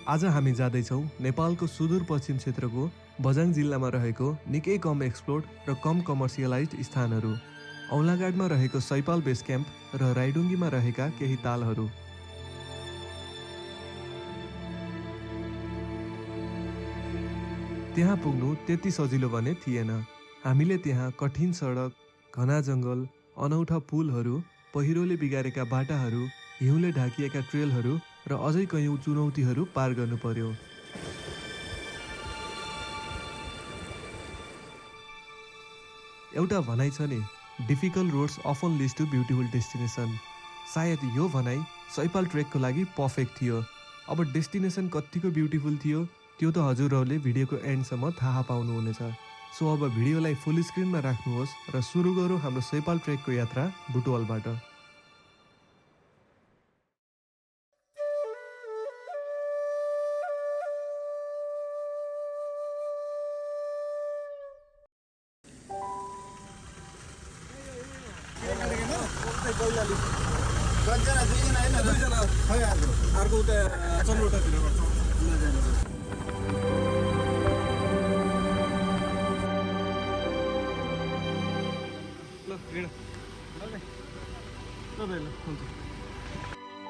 आज हामी जाँदैछौँ नेपालको सुदूरपश्चिम क्षेत्रको बझाङ जिल्लामा रहेको निकै कम एक्सप्लोर्ड र कम कमर्सियलाइज्ड स्थानहरू, औलाघाटमा रहेको सैपाल बेस क्याम्प र राइडुङ्गीमा रहेका केही तालहरू। त्यहाँ पुग्नु त्यति सजिलो भने थिएन। हामीले त्यहाँ कठिन सडक, घना जङ्गल, अनौठा पुलहरू, पहिरोले बिगारेका बाटाहरू, हिउँले ढाकिएका ट्रेलहरू र अझै कयौँ चुनौतीहरू पार गर्नु पर्यो। एउटा भनाइ छ नि, difficult roads often leads to beautiful destination. सायद यो भनाइ सैपाल ट्रेकको लागि पर्फेक्ट थियो। अब डेस्टिनेसन कतिको ब्युटिफुल थियो त्यो त हजुरहरूले भिडियोको एन्डसम्म थाहा पाउनुहुनेछ। सो अब भिडियोलाई फुल स्क्रिनमा राख्नुहोस् र सुरु गरौँ हाम्रो सैपाल ट्रेकको यात्रा बुटवलबाट।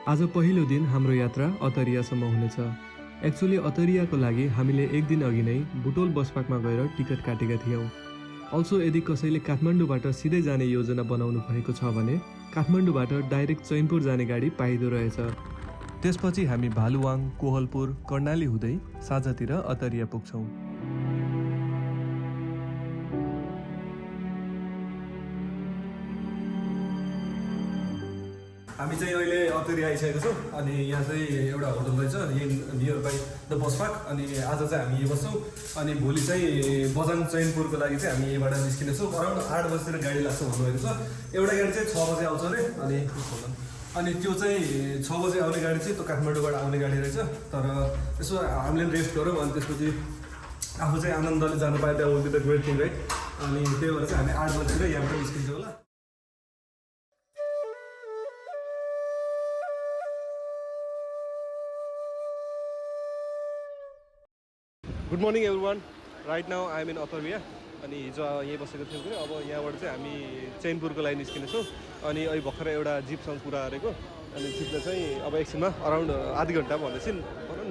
आज पहिलो दिन हाम्रो यात्रा अतरियासम्म हुनेछ। एक्चुअली अतरियाको लागि हामीले एक दिन अघि नै बुटोल बस पार्कमा गएर टिकट काटेका थियौँ। अल्सो यदि कसैले काठमाडौँबाट सिधै जाने योजना बनाउनु भएको छ भने काठमाडौँबाट डाइरेक्ट चैनपुर जाने गाडी पाइँदो रहेछ। त्यसपछि हामी भालुवाङ, कोहलपुर, कर्णाली हुँदै साँझतिर अतरिया पुग्छौँ। हामी चाहिँ अहिले अतरिया आइसकेको छौँ अनि यहाँ चाहिँ एउटा होटल रहेछ near by the bus park. अनि आज चाहिँ हामी यहीँ बस्छौँ अनि भोलि चाहिँ बझाङ चैनपुरको लागि चाहिँ हामी यहीँबाट निस्किनेछौँ। अराउन्ड 8 बजीतिर गाडी लाग्छ भन्नुभएको छ। एउटा गाडी चाहिँ 6 बजे आउँछ अरे अनि त्यो चाहिँ 6 बजे आउने गाडी चाहिँ त्यो काठमाडौँबाट आउने गाडी रहेछ। तर यसो हामीले रेस्ट गरौँ अनि त्यसपछि आफू चाहिँ आनन्दले जानु पाए that will be the great thing right. अनि त्यही भएर चाहिँ हामी 8 बजीतिर यहाँबाट निस्किन्छौँ होला। Good morning everyone. Right now I am in Attariya. अनि हिजो यहीँ बसेको थियौँ कि अब यहाँबाट चाहिँ हामी चैनपुरको लागि निस्किनेछौँ। अनि अहिले भर्खरै एउटा जिपसँग कुरा गरेको अनि जिपले चाहिँ अब एकछिनमा अराउन्ड आधी घन्टा भनेपछि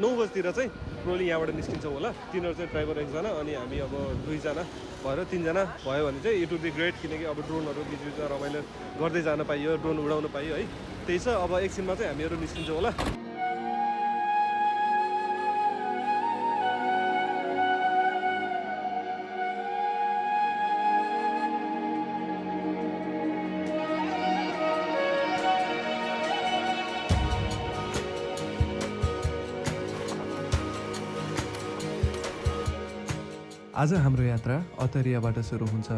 9 बजीतिर चाहिँ प्रोली यहाँबाट निस्किन्छौँ होला। तिनीहरू चाहिँ ड्राइभर एकजना अनि हामी अब 2 जना भएर 3 जना भयो भने चाहिँ इट वुड बी ग्रेट। किनकि अब ड्रोनहरू बिचबिचमा रमाइलो गर्दै जान पाइयो, ड्रोन उडाउनु पाइयो है। त्यही छ, अब एकछिनमा चाहिँ हामीहरू निस्किन्छौँ होला। आज हाम्रो यात्रा अतरियाबाट सुरु हुन्छ।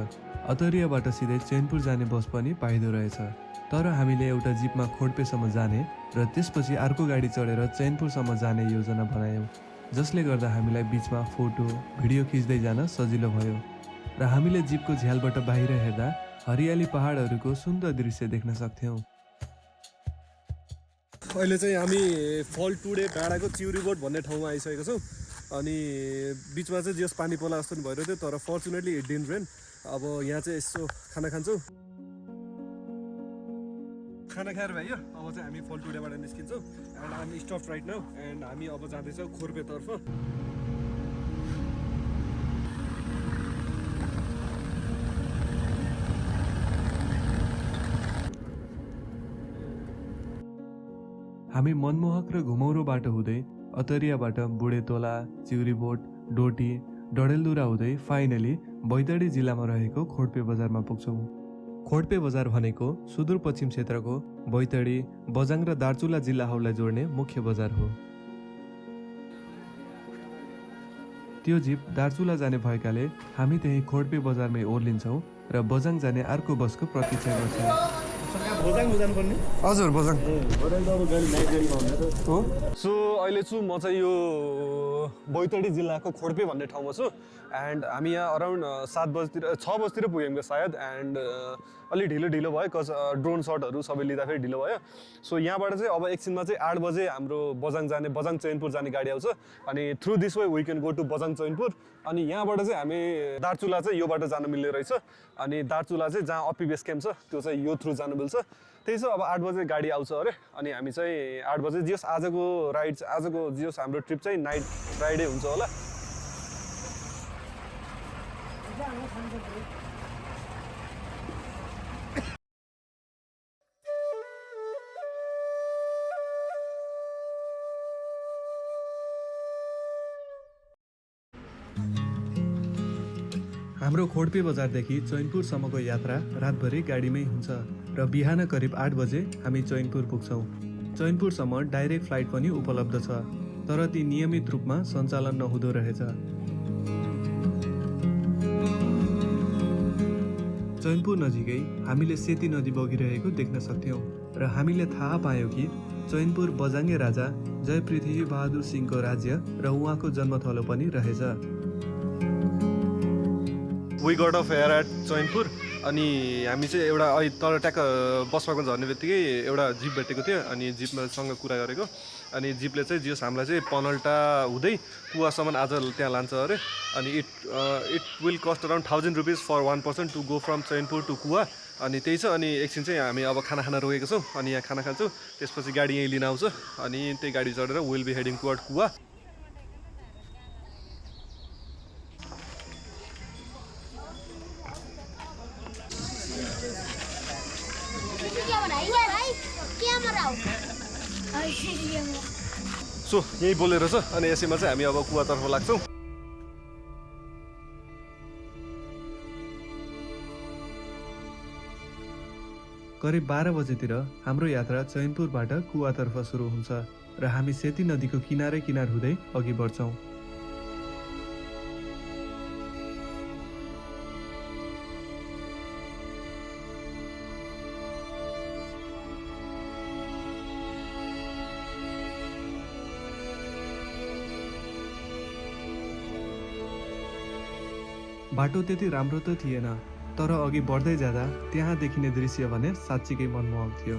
अतरियाबाट सिधै चैनपुर जाने बस पनि पाइँदो रहेछ। तर हामीले एउटा जिपमा खोडपेसम्म जाने र त्यसपछि अर्को गाडी चढेर चैनपुरसम्म जाने योजना बनायौँ, जसले गर्दा हामीलाई बिचमा फोटो भिडियो खिच्दै जान सजिलो भयो र हामीले जिपको झ्यालबाट बाहिर हेर्दा हरियाली पहाडहरूको सुन्दर दृश्य देख्न सक्थ्यौँ। अहिले चाहिँ हामी फल टुडे डाँडाको चिउरी बोट भन्ने ठाउँमा आइसकेको छौँ। अनि बिचमा चाहिँ जस पानी पर्ला जस्तो नि भइरहेको थियो, तर फर्चुनेटली इट डिडन्ट रेन। अब यहाँ चाहिँ यसो खाना खान्छौँ। खाना खाएर भयो अब चाहिँ हामी फल टुडेबाट निस्किन्छौँ। एन्ड हामी स्टप राइट नाउ एन्ड हामी अब जाँदैछौँ खोर्पेतर्फ। हामी मनमोहक र घुमौरो बाटो हुँदै अतरियाबाट बुढेतोला, चिउरीबोट, डोटी, डडेलधुरा हुँदै फाइनली बैतडी जिल्लामा रहेको खोडपे बजारमा पुग्छौँ। खोडपे बजार भनेको सुदूरपश्चिम क्षेत्रको बैतडी, बझाङ र दार्चुला जिल्लाहरूलाई जोड्ने मुख्य बजार हो। त्यो जिप दार्चुला जाने भएकाले हामी त्यही खोडपे बजारमै ओर्लिन्छौँ र बझाङ जाने अर्को बसको प्रतीक्षा गर्छौँ। हजुर बजाङ बजाङ त अब गाडी नाइट गाडीमा हुँदैन हो सो अहिले छु म चाहिँ यो बैतडी जिल्लाको खोड्पे भन्ने ठाउँमा छु एन्ड हामी यहाँ अराउन्ड 7 बजीतिर 6 बजीतिर पुग्यौँ सायद एन्ड अलि ढिलो भयो कज ड्रोन सटहरू सबै लिँदाखेरि ढिलो भयो सो यहाँबाट चाहिँ अब एकछिनमा चाहिँ 8 बजे हाम्रो बजाङ चैनपुर जाने गाडी आउँछ अनि through this way we can go to Bajang Chainpur अनि यहाँबाट चाहिँ हामी दार्चुला चाहिँ योबाट जानु मिल्ने रहेछ अनि दार्चुला चाहिँ जहाँ अपी बेस क्याम्प छ त्यो चाहिँ यो थ्रु जानु मिल्छ त्यही छ अब 8 बजे गाडी आउँछ अरे अनि हामी चाहिँ 8 बजे जियोस् आजको जियोस् हाम्रो ट्रिप चाहिँ नाइट राइडै हुन्छ होला हाम्रो खोड्पे बजारदेखि चैनपुरसम्मको यात्रा रातभरि गाडीमै हुन्छ र बिहान करिब 8 बजे हामी चैनपुर पुग्छौँ चैनपुरसम्म डाइरेक्ट फ्लाइट पनि उपलब्ध छ तर ती नियमित रूपमा सञ्चालन नहुँदो रहेछ चैनपुर नजिकै हामीले सेती नदी बगिरहेको देख्न सक्थ्यौँ र हामीले थाहा पायौँ कि चैनपुर बजाङ्गे राजा जय पृथ्वी बहादुर सिंहको राज्य र उहाँको जन्मथलो पनि रहेछ we got off air at Chainpur अनि हामी चाहिँ एउटा अहिले तल ट्याक्क बसमा झर्ने बित्तिकै एउटा जिप भेटेको थियो अनि जिपसँग कुरा गरेको अनि जिपले चाहिँ जियोस् हामीलाई चाहिँ पनल्टा हुँदै कुवासम्म आज त्यहाँ लान्छ अरे अनि it will cost around 1000 rupees for 1 person to go from Chainpur to Kuwa अनि त्यही छ अनि एकछिन चाहिँ हामी अब खाना खान रोकेको छौँ अनि यहाँ खाना खान्छौँ त्यसपछि गाडी यहीँ लिन आउँछ अनि त्यही गाडी चढेर विल बी हेडिङ टुवर्ड कुवा सो यही बोलेर छ अनि यसैमा चाहिँ हामी अब कुवातर्फ लाग्छौँ करिब 12 बजेतिर हाम्रो यात्रा चैनपुरबाट कुवातर्फ सुरु हुन्छ र हामी सेती नदीको किनार हुँदै अघि बढ्छौँ बाटो त्यति राम्रो त थिएन तर अघि बढ्दै जाँदा त्यहाँ देखिने दृश्य भने साँच्चीकै मनमोहक थियो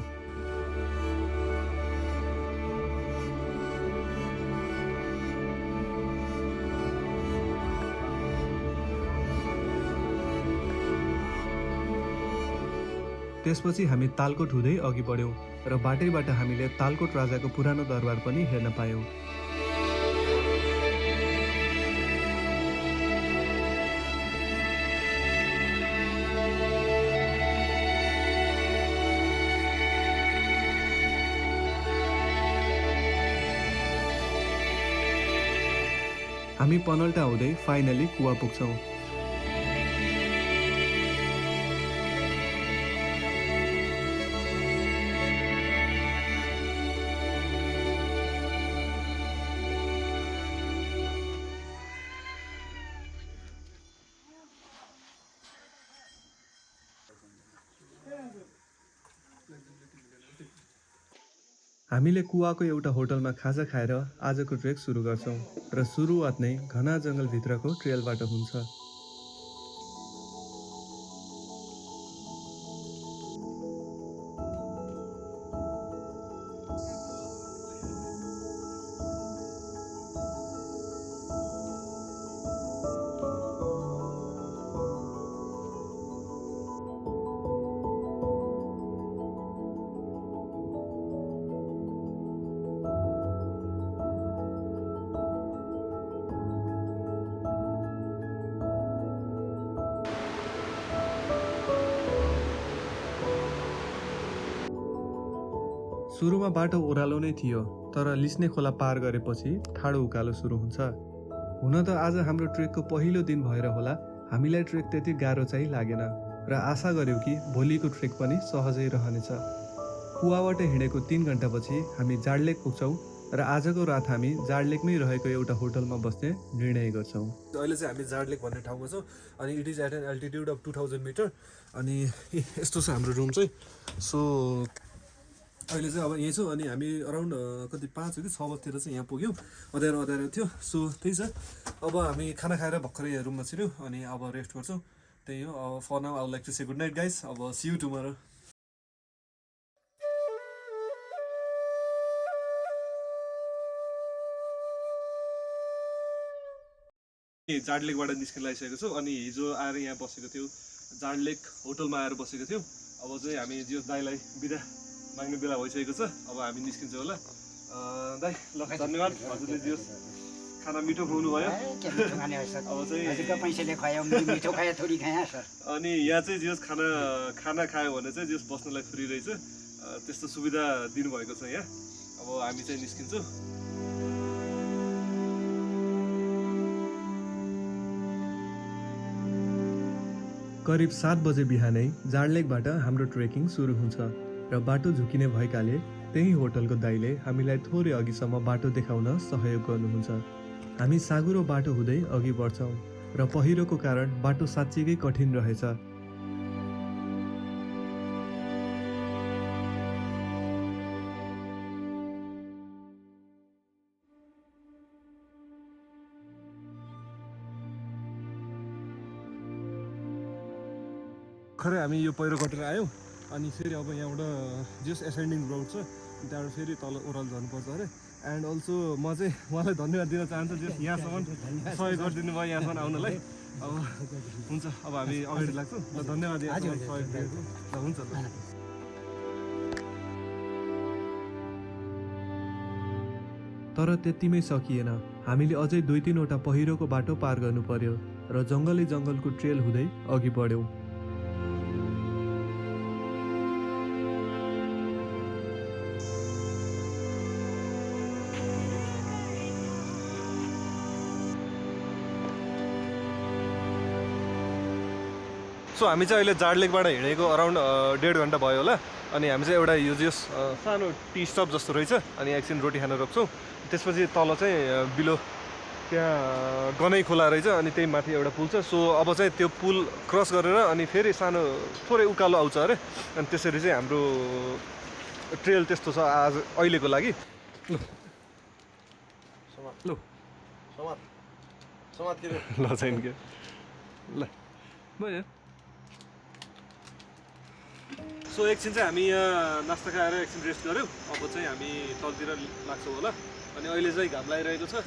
त्यसपछि हामी तालकोट हुँदै अघि बढ्यौँ र बाटैबाट हामीले तालकोट राजाको पुरानो दरबार पनि हेर्न पायौँ हामी पनल्टा हुँदै फाइनली कुवा पुग्छौँ हामीले कुवाको एउटा होटलमा खाजा खाएर आजको ट्रेक सुरु गर्छौँ र सुरुवात नै घना जङ्गलभित्रको ट्रेलबाट हुन्छ सुरुमा बाटो ओह्रालो नै थियो तर लिस्ने खोला पार गरेपछि ठाडो उकालो सुरु हुन्छ हुन त आज हाम्रो ट्रेकको पहिलो दिन भएर होला हामीलाई ट्रेक त्यति गाह्रो चाहिँ लागेन र आशा गर्यौं कि भोलिको ट्रेक पनि सहजै रहनेछ कुवाबाट हिँडेको 3 घण्टापछि हामी जाडलेक पुग्छौँ र आजको रात हामी जाडलेकमै रहेको एउटा होटलमा बस्ने निर्णय गर्छौँ। अहिले चाहिँ हामी जाडलेक भन्ने ठाउँमा छौँ अनि it is at an altitude of 2000 metre अनि यस्तो छ हाम्रो रुम चाहिँ। सो अहिले चाहिँ अब यहीँ छौँ अनि हामी अराउन्ड कति 5 हो कि 6 बजीतिर चाहिँ यहाँ पुग्यौँ। अँध्यारो थियो। सो त्यही छ, अब हामी खाना खाएर भर्खरै यहाँ रुममा छिर्यौँ अनि अब रेस्ट गर्छौँ। त्यही हो। अब for now I would like to say good night guys. अब सी यू टुमरो। जाडलेकबाट निस्किन लागिसकेको छु अनि हिजो आएर यहाँ बसेको थियो, जाडलेक होटलमा आएर बसेको थियौँ। अब चाहिँ हामी जियोस दाईलाई बिदा माग्ने बेला भइसकेको छ। अब हामी निस्किन्छौँ होला। दाई ल धन्यवाद, हजुरले जियोस खाना मिठो खुवाउनु भयो। अब चाहिँ पैसाले खुवायो, मिठो खायो, थोडी खायो सर। अनि यहाँ चाहिँ जियोस खाना खायो भने चाहिँ जियोस बस्नलाई फ्री रहेछ, त्यस्तो सुविधा दिनुभएको छ यहाँ। अब हामी चाहिँ निस्किन्छौँ। करिब 7 बजे बिहानै जाडलेकबाट हाम्रो ट्रेकिङ सुरु हुन्छ र बाटो झुकिने भएकाले त्यही होटलको दाइले हामीलाई थोरै अघिसम्म बाटो देखाउन सहयोग गर्नुहुन्छ। हामी साँघुरो बाटो हुँदै अघि बढ्छौँ र पहिरोको कारण बाटो साँच्चीकै कठिन रहेछ। खरै हामी यो पहिरो कटेर आयौँ अनि फेरि अब यहाँबाट जस एसेन्डिङ रोड छ, त्यहाँबाट फेरि तल ओह्रालो जानुपर्छ अरे। एन्ड अल्सो म चाहिँ उहाँलाई धन्यवाद दिन चाहन्छु, जस यहाँसम्म सहयोग गरिदिनु भयो यहाँसम्म आउनलाई। अब हुन्छ, अब हामी अगाडि लाग्छौँ ल। धन्यवाद यहाँसम्म सहयोग दिएको ल। हुन्छ ल। तर त्यतिमै सकिएन, हामीले अझै 2-3वटा पहिरोको बाटो पार गर्नु पर्यो र जङ्गलको ट्रेल हुँदै अघि बढ्यौँ। सो हामी चाहिँ अहिले जाडलेकबाट हिँडेको अराउन्ड 1.5 घन्टा भयो होला। अनि हामी चाहिँ एउटा यो जस सानो टी स्टप जस्तो रहेछ अनि एकछिन रोटी खान रोक्छौँ। त्यसपछि तल चाहिँ बिलो त्यहाँ गनै खोला रहेछ अनि त्यही माथि एउटा पुल छ। सो अब चाहिँ त्यो पुल क्रस गरेर अनि फेरि सानो थोरै उकालो आउँछ अरे। अनि त्यसरी चाहिँ हाम्रो ट्रेल त्यस्तो छ आज अहिलेको लागि। ल छैन के ल भयो। सो एकछिन चाहिँ हामी यहाँ नास्ता खाएर एकछिन रेस्ट गऱ्यौँ। अब चाहिँ हामी तलतिर लाग्छौँ होला। अनि अहिले चाहिँ घाम लागिरहेको छ।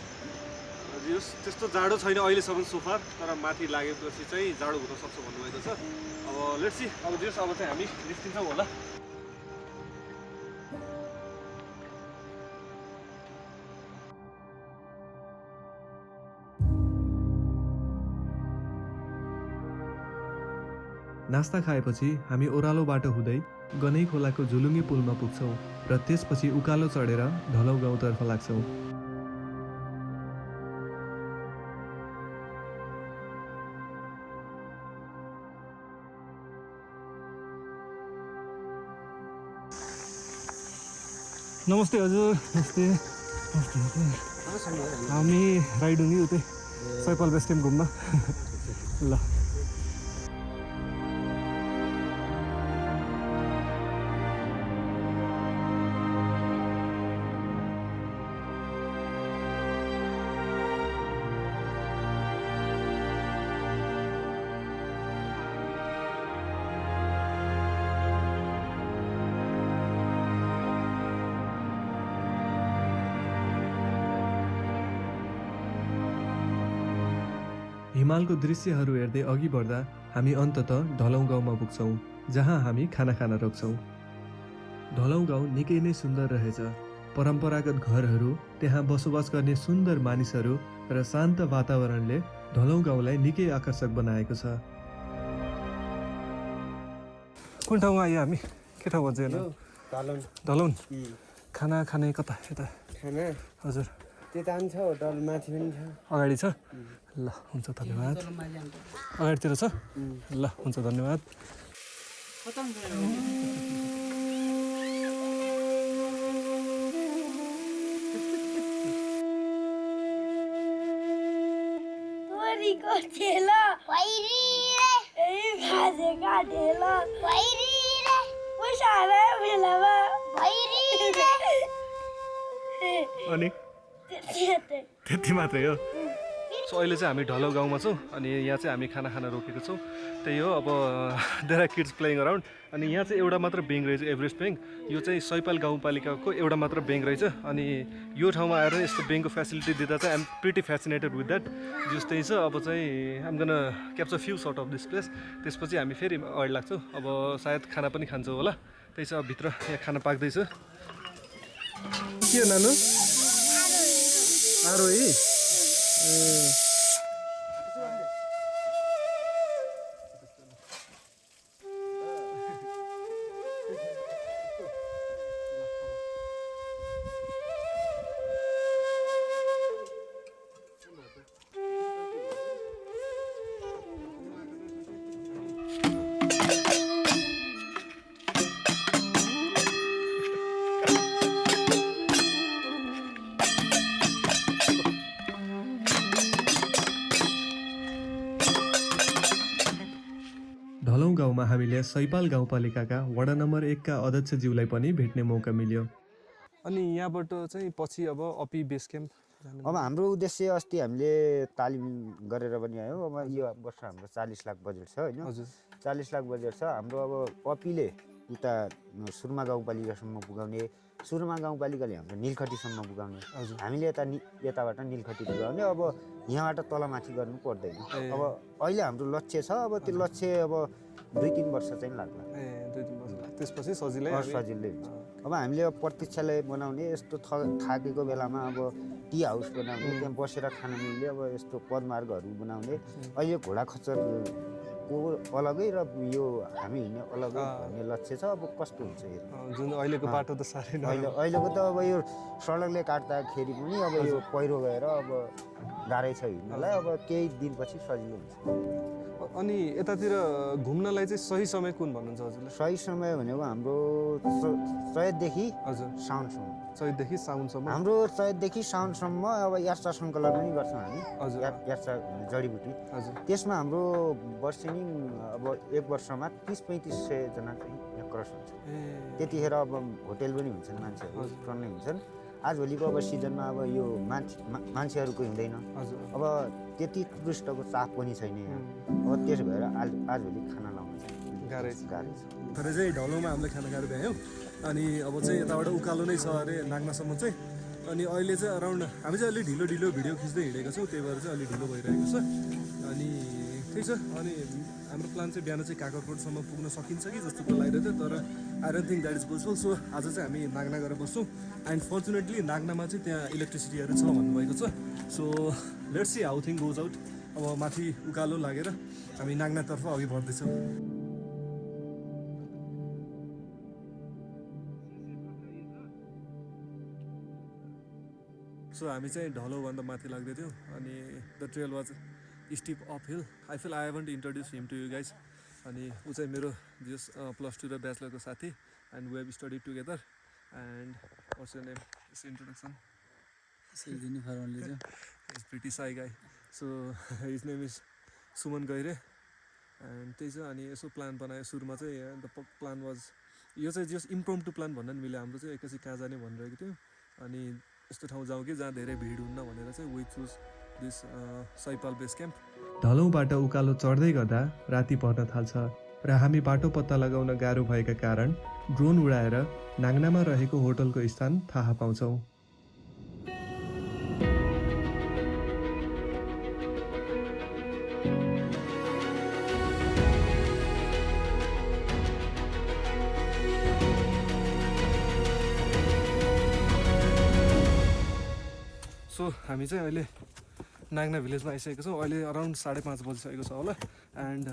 त्यस्तो जाडो छैन अहिलेसम्म सोफार, तर माथि लागेपछि चाहिँ जाडो हुन सक्छ भन्नुभएको छ। अब लेट्स सी, अब जस अब चाहिँ हामी निस्किन्छौँ होला। नास्ता खाएपछि हामी ओह्रालो बाटो हुँदै गनै खोलाको झुलुङ्गे पुलमा पुग्छौँ र त्यसपछि उकालो चढेर ढलौ गाउँतर्फ लाग्छौँ। नमस्ते हजुर। नमस्ते। हामी राइडुङ्गी उतै सैपाल बेस्ट क्याम्प घुम्न ल। हिमालको दृश्यहरू हेर्दै अघि बढ्दा हामी अन्ततः ढलौ गाउँमा पुग्छौँ, जहाँ हामी खाना खान रोक्छौँ। ढलौ गाउँ निकै नै सुन्दर रहेछ। परम्परागत घरहरू, त्यहाँ बसोबास गर्ने सुन्दर मानिसहरू र शान्त वातावरणले ढलौ गाउँलाई निकै आकर्षक बनाएको छ। कुन ठाउँमा आयो हामी? के ठाउँ भन्छ यसलाई? ढलौन। खाना खाने कता यता? खाना हजुर त्यता पनि छ, होटल माथि पनि छ। अगाडि छ? ल हुन्छ, धन्यवाद। अगाडितिर छ? ल हुन्छ, धन्यवाद। खैरीको ठेला खैरी रे भाजेका ठेला खैरी रे उसाले बेलामा खैरी रे अनि त्यति मात्रै हो सो अहिले चाहिँ हामी ढलो गाउँमा छौँ अनि यहाँ चाहिँ हामी खाना खान रोकेको छौँ त्यही हो अब there are kids playing around अनि यहाँ चाहिँ एउटा मात्र ब्याङ्क रहेछ एभरेस्ट ब्याङ्क यो चाहिँ सैपाल गाउँपालिकाको एउटा मात्र ब्याङ्क रहेछ अनि यो ठाउँमा आएर यस्तो ब्याङ्कको फेसिलिटी दिँदा चाहिँ I'm pretty fascinated with that जस्तै छ अब चाहिँ I'm gun capture few sort of this place त्यसपछि हामी फेरि अगाडि लाग्छौँ अब सायद खाना पनि खान्छौँ होला त्यही छ अब भित्र यहाँ खाना पाक्दैछ के हो नानु आरोही ढलौँ गाउँमा हामीले सैपाल गाउँपालिकाका वडा नम्बर 1 का अध्यक्षज्यूलाई पनि भेट्ने मौका मिल्यो। अनि यहाँबाट चाहिँ पछि अब अपी बेस क्याम्प अब हाम्रो उद्देश्य अस्ति हामीले तालिम गरेर पनि आयौँ अब यो वर्ष हाम्रो 40 लाख बजेट छ होइन हजुर 40 लाख बजेट छ हाम्रो अब अपीले उता सुरमा गाउँपालिकासम्म पुगाउने सुरमा गाउँपालिकाले हाम्रो नीलखटीसम्म पुगाउने हामीले यताबाट नीलखटी पुगाउने अब यहाँबाट तलमाथि गर्नु पर्दैन अब अहिले हाम्रो लक्ष्य छ अब त्यो लक्ष्य अब 2-3 वर्ष चाहिँ लाग्ला ए 2-3 वर्ष त्यसपछि सजिलै सजिलै हुन्छ अब हामीले अब प्रतीक्षालय बनाउने यस्तो थाकेको बेलामा अब टी हाउस बनाउने त्यहाँ बसेर खान मिल्ने अब यस्तो पदमार्गहरू बनाउने अहिले घोडा खच्चरको अलगै र यो हामी हिँड्ने अलगै भन्ने लक्ष्य छ अब कस्तो हुन्छ हेर्नु जुन अहिलेको बाटो त साह्रै अहिलेको त अब यो सडकले काट्दाखेरि पनि अब यो पहिरो गएर अब गाह्रै छ हिँड्नलाई अब केही दिनपछि सजिलो हुन्छ अनि यतातिर घुम्नलाई चाहिँ सही समय कुन भन्नुहुन्छ हजुरले सही समय भनेको हाम्रो चैतदेखि हजुर साउनसम्म चैतदेखि साउनसम्म हाम्रो चैतदेखि साउनसम्म अब यात्रा सङ्कलन पनि गर्छौँ हामी हजुर यात्रा जडीबुटी हजुर त्यसमा हाम्रो वर्षेनी अब 1 वर्षमा 30-3500 जना चाहिँ यहाँ क्रस हुन्छ त्यतिखेर अब होटेल पनि हुन्छन् मान्छेहरू टन्नै हुन्छन् आजभोलिको अब सिजनमा अब यो मान्छेहरूको हिँड्दैन अब त्यति टुरिस्टको चाप पनि छैन यहाँ अब त्यसो भएर आजभोलि खाना लाउन चाहिँ गाह्रै छ तर चाहिँ ढलौँमा हामीले खाना खाएर भ्यायौँ अनि अब चाहिँ यताबाट उकालो नै छ अरे नाग्नासम्म चाहिँ अनि अहिले चाहिँ अराउन्ड हामी चाहिँ अलिक ढिलो भिडियो खिच्दै हिँडेको छौँ त्यही भएर चाहिँ अलिक ढिलो भइरहेको छ अनि त्यही छ अनि हाम्रो प्लान चाहिँ बिहान चाहिँ काकरकोटसम्म पुग्न सकिन्छ कि जस्तो त लागिरहेको थियो तर I don't think that is possible so आज चाहिँ हामी नाग्ना गएर बस्छौँ एन्ड फर्चुनेटली नाग्नामा चाहिँ त्यहाँ इलेक्ट्रिसिटीहरू छ भन्नुभएको छ so let's see how thing goes out अब माथि उकालो लागेर हामी नाग्नातर्फ अघि बढ्दैछौँ सो हामी चाहिँ ढलोभन्दा माथि लाग्दै थियौँ अनि the trail was steep up hill I feel I haven't introduce him to you guys अनि ऊ चाहिँ मेरो जस +2 र ब्याचलरको साथी and we have study together and what's your name it's introduction is pretty shy guy so his name is Suman Gairey and त्यही छ अनि यसो प्लान बनायो सुरुमा चाहिँ द प्लान वाज यो चाहिँ जस इम्प्रोम्प्टु प्लान भन्न नि मिल्यो हाम्रो चाहिँ एकैछिन कहाँ जाने भनिरहेको थियो अनि यस्तो ठाउँ जाउँ कि जहाँ धेरै भिड हुन्न भनेर चाहिँ we choose this Saipal base camp ढलौँबाट उकालो चढ्दै गर्दा राति पर्न थाल्छ र हामी बाटो पत्ता लगाउन गाह्रो भएका कारण ड्रोन उडाएर नाग्नामा रहेको होटलको स्थान थाहा पाउँछौँ। सो हामी चाहिँ अहिले नाग्ना भिलेजमा आइसकेको छौँ अहिले अराउन्ड 5:30 बजिसकेको छ होला and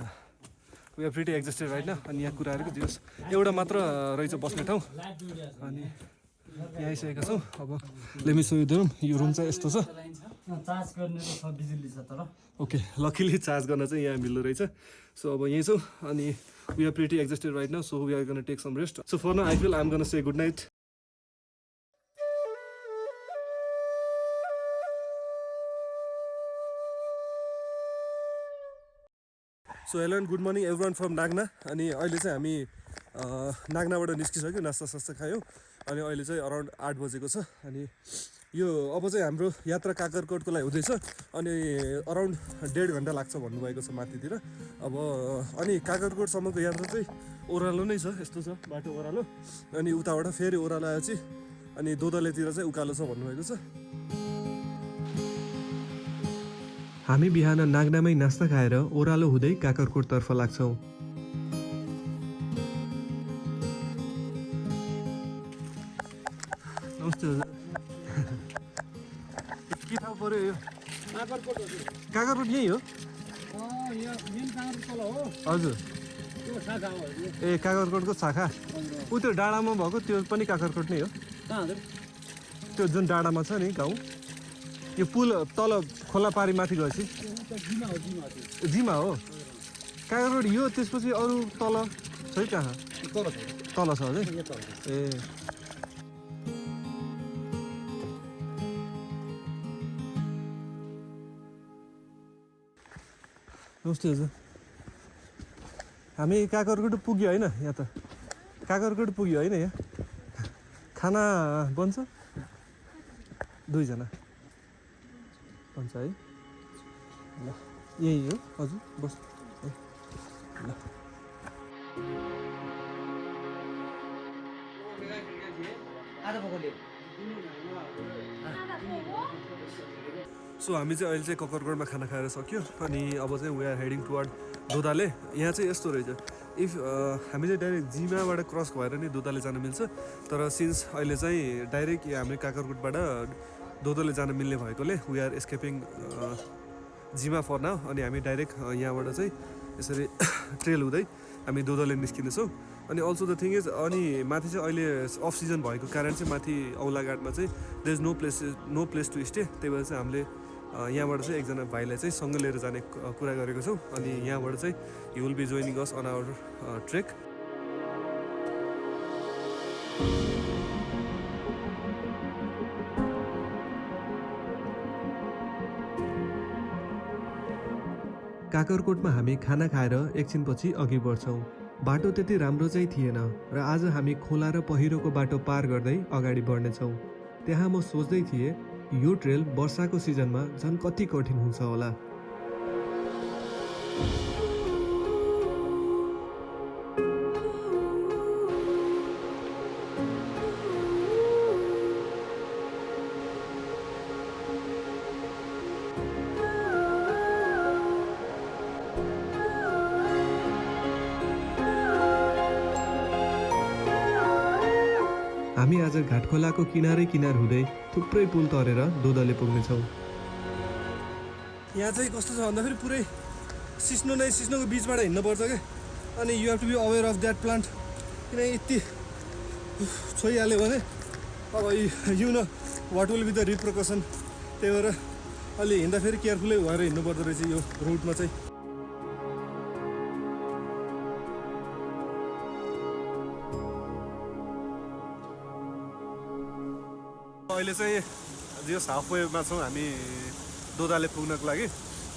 we are pretty exhausted right न अनि यहाँ कुराहरूको जस एउटा मात्र रहेछ बस्ने ठाउँ अनि यहाँ आइसकेका छौँ अब लेमी सो यो रुम चाहिँ यस्तो छ चार्ज गर्ने त बिजुली छ तर ओके लकिली चार्ज गर्न चाहिँ यहाँ मिल्दो रहेछ सो अब यहीँ छौँ अनि we are pretty exhausted right now so we are gonna take some rest so for now I feel I am gonna say good night so hello and good morning every one from Nagna. अनि अहिले चाहिँ हामी नागनाबाट निस्किसक्यो, नास्ता सास्ता खायौँ। अनि अहिले चाहिँ around 8 बजेको छ। अनि यो अब चाहिँ हाम्रो यात्रा काकरकोटको लागि हुँदैछ। अनि अराउन्ड 1.5 घन्टा लाग्छ भन्नुभएको छ माथितिर। अब अनि काकरकोटसम्मको यात्रा चाहिँ ओह्रालो नै छ, यस्तो छ बाटो ओह्रालो। अनि उताबाट फेरि ओह्रालो आएपछि अनि दोदलेतिर चाहिँ उकालो छ भन्नुभएको छ। हामी बिहान नागनामै नास्ता खाएर ओह्रालो हुँदै काकरकोटतर्फ लाग्छौँ। नमस्ते हजुर। के थाहा पर्यो यो काकरकोट यही हो हजुर? ए काकरकोटको शाखा ऊ त्यो डाँडामा भएको त्यो पनि काकरकोट नै हो? त्यो जुन डाँडामा छ नि गाउँ, यो पुल तल खोला पारी माथि गएपछि जिमा हो काकरकोट यो। त्यसपछि अरू तल छ है कहाँ? तल छ है। ए नमस्ते हजुर। हामी काकरकोट पुग्यो होइन? यहाँ त काकरकोट पुग्यो होइन? यहाँ खाना बन्छ 2 जना बन्छ है? ल यही हो हजुर, बस ल। सो हामी चाहिँ अहिले चाहिँ ककरकोटमा खाना खाएर सक्यो। अनि अब चाहिँ वी आर हेडिङ टुवर्ड दोदाले। यहाँ चाहिँ यस्तो रहेछ, इफ हामी चाहिँ डाइरेक्ट जिमाबाट क्रस भएर नि दोदाले जान मिल्छ। तर सिन्स अहिले चाहिँ डाइरेक्ट हामी काकरकोटबाट दोदले जान मिल्ने भएकोले वी आर एस्केपिङ जिमा फर नाउ। अनि हामी डाइरेक्ट यहाँबाट चाहिँ यसरी ट्रेल हुँदै हामी दोदले निस्किनेछौँ। अनि अल्सो द थिङ इज अनि माथि चाहिँ अहिले अफ सिजन भएको कारण चाहिँ माथि औलाघाटमा चाहिँ there is no place to stay. त्यही भएर चाहिँ हामीले यहाँबाट चाहिँ एकजना भाइलाई चाहिँ सँगै लिएर जाने कुरा गरेको छौँ। अनि यहाँबाट चाहिँ you will be joining us on our trek. काकरकोटमा हामी खाना खाएर एकछिनपछि अघि बढ्छौँ। बाटो त्यति राम्रो चाहिँ थिएन र आज हामी खोला र पहिरोको बाटो पार गर्दै अगाडि बढ्नेछौँ। त्यहाँ म सोच्दै थिएँ यो ट्रेल वर्षाको सिजनमा झन् कति कठिन हुन्छ होला। हामी आज घाटखोलाको किनारै किनार हुँदै थुप्रै पुल तरेर दोदले पुग्नेछौँ। यहाँ चाहिँ कस्तो छ भन्दाखेरि पुरै सिस्नोको बिचबाट हिँड्नुपर्छ क्या। अनि you have to be aware of that plant, किन यति छोइहाल्यो भने अब you know what will be the repercussion. त्यही भएर अलि हिँड्दाखेरि केयरफुलै भएर हिँड्नुपर्दो रहेछ यो रुटमा चाहिँ। अहिले चाहिँ जस हाफवेमा छौँ हामी दोदाले पुग्नको लागि।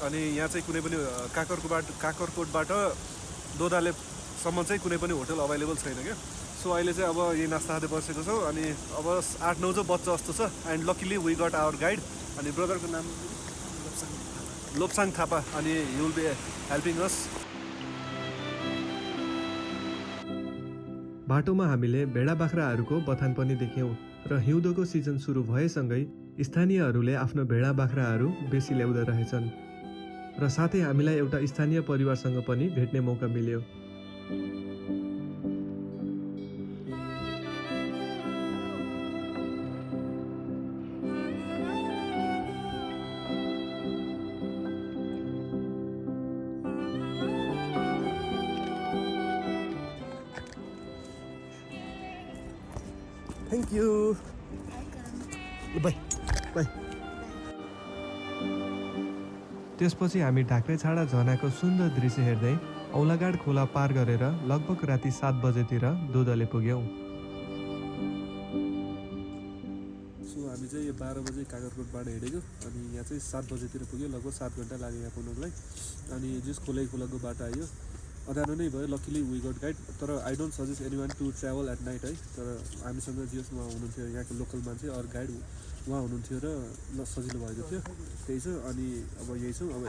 अनि यहाँ चाहिँ कुनै पनि काकरकोटबाट दोदालेसम्म चाहिँ कुनै पनि होटल अभाइलेबल छैन क्या। सो अहिले चाहिँ अब यही नास्ता खाँदै बसेको छौँ। अनि अब 8-9 चाहिँ बच्चा जस्तो छ। And luckily we got our guide. अनि ब्रदरको नाम लोप्साङ थापा। अनि he will be helping us. बाटोमा हामीले भेडा बाख्राहरूको बथान पनि देख्यौँ र हिउँदोको सिजन सुरु भएसँगै स्थानीयहरूले आफ्नो भेडा बाख्राहरू बेसी ल्याउँदो रहेछन् र साथै हामीलाई एउटा स्थानीय परिवारसँग पनि भेट्ने मौका मिल्यो। Thank you. By by. त्यसपछि हामी ढाक्रेछाडा झरनाको सुन्दर दृश्य हेर्दै औलाघाट खोला पार गरेर लगभग राति 7 बजेतिर दोदले पुग्यौँ। सो हामी चाहिँ चाहिँ 12 बजे कागरकोटबाट हिँडेको अनि यहाँ चाहिँ 7 बजेतिर पुग्यो लगभग 7 घन्टा लाग्यो यहाँ पुग्नुलाई अनि जस खोलाको बाटो आयो अँध्यारो नै भयो लकिली वी गट गाइड तर I don't suggest anyone to travel at night है तर हामीसँग जस उहाँ हुनुहुन्थ्यो यहाँको लोकल मान्छे अरू गाइड उहाँ हुनुहुन्थ्यो र सजिलो भएको थियो त्यही छ अनि अब यही छौँ अब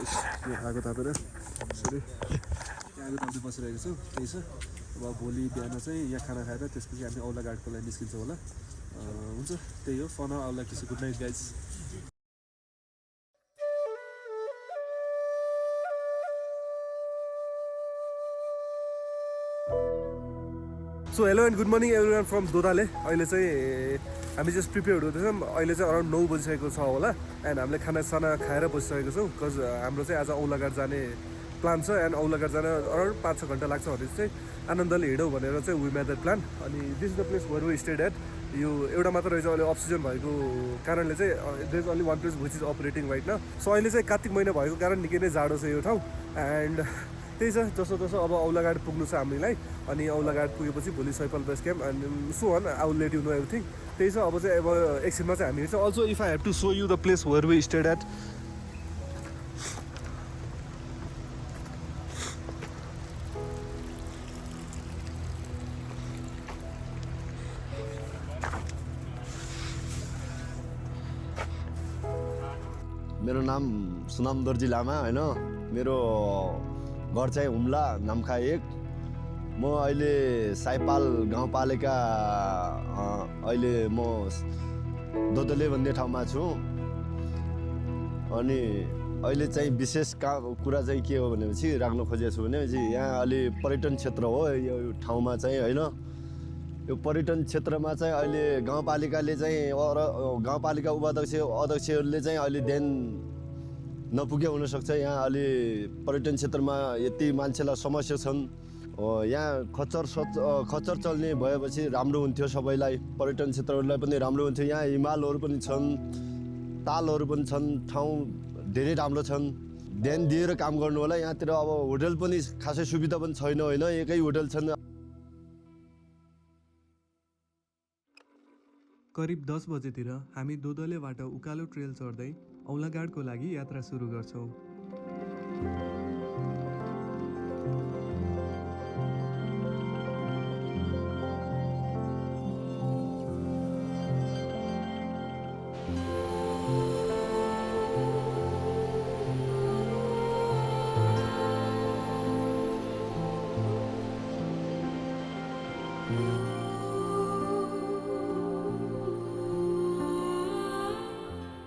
आगो तापेर सरी आगो ताप्दै बसिरहेको छौँ त्यही छ अब भोलि बिहान चाहिँ यहाँ खाना खाएर त्यसपछि हामी औला घाटको लागि निस्किन्छौँ होला हुन्छ त्यही हो फन आउला किसी good night guys so hello and good morning every one from Dodale अहिले चाहिँ हामी जस्ट प्रिपेयर्ड हुँदैछौँ अहिले चाहिँ अराउन्ड 9 बजिसकेको छ होला एन्ड हामीले खानासाना खाएर बसिसकेको छौँ बिकज हाम्रो चाहिँ आज औलाघाट जाने प्लान छ एन्ड औलाघाट जान अराउन्ड 5-6 घन्टा लाग्छ भने चाहिँ आनन्दले हिँडौँ भनेर चाहिँ वी मेड द्याट प्लान अनि this is the place where we stayed at यो एउटा मात्र रहेछ अहिले अक्सिजन भएको कारणले चाहिँ there is only one place which is operating right now so अहिले चाहिँ कार्तिक महिना भएको कारण निकै नै जाडो छ यो ठाउँ एन्ड त्यही छ जसो अब औलाघाट पुग्नु छ हामीलाई अनि औलाघाट पुगेपछि भोलि Saipal base camp and so on I will let you know everything त्यही छ अब चाहिँ अब एकछिनमा चाहिँ हामी चाहिँ also if I have to show you the place where we stayed at मेरो नाम सुनाम दर्जी लामा होइन मेरो घर चाहिँ हुम्ला नाम्खा 1 म अहिले साइपाल गाउँपालिका अहिले म दोदले भन्ने ठाउँमा छु अनि अहिले चाहिँ विशेष कुरा चाहिँ के हो भनेपछि राख्न खोजेको छु भनेपछि यहाँ अलि पर्यटन क्षेत्र हो यो ठाउँमा चाहिँ होइन यो पर्यटन क्षेत्रमा चाहिँ अहिले गाउँपालिकाले चाहिँ गाउँपालिका अध्यक्षहरूले चाहिँ अहिले ध्यान नपुगे हुनसक्छ यहाँ अलि पर्यटन क्षेत्रमा यति मान्छेलाई समस्या छन् यहाँ खच्चर चल्ने भएपछि राम्रो हुन्थ्यो सबैलाई पर्यटन क्षेत्रहरूलाई पनि राम्रो हुन्थ्यो यहाँ हिमालहरू पनि छन् तालहरू पनि छन् ठाउँ धेरै राम्रो छन् ध्यान दिएर काम गर्नु होला यहाँतिर अब होटल पनि खासै सुविधा पनि छैन होइन एकै होटल छन् करिब 10 बजेतिर हामी दोदलेबाट उकालो ट्रेल चढ्दै औलाघाटको लागि यात्रा सुरु गर्छौँ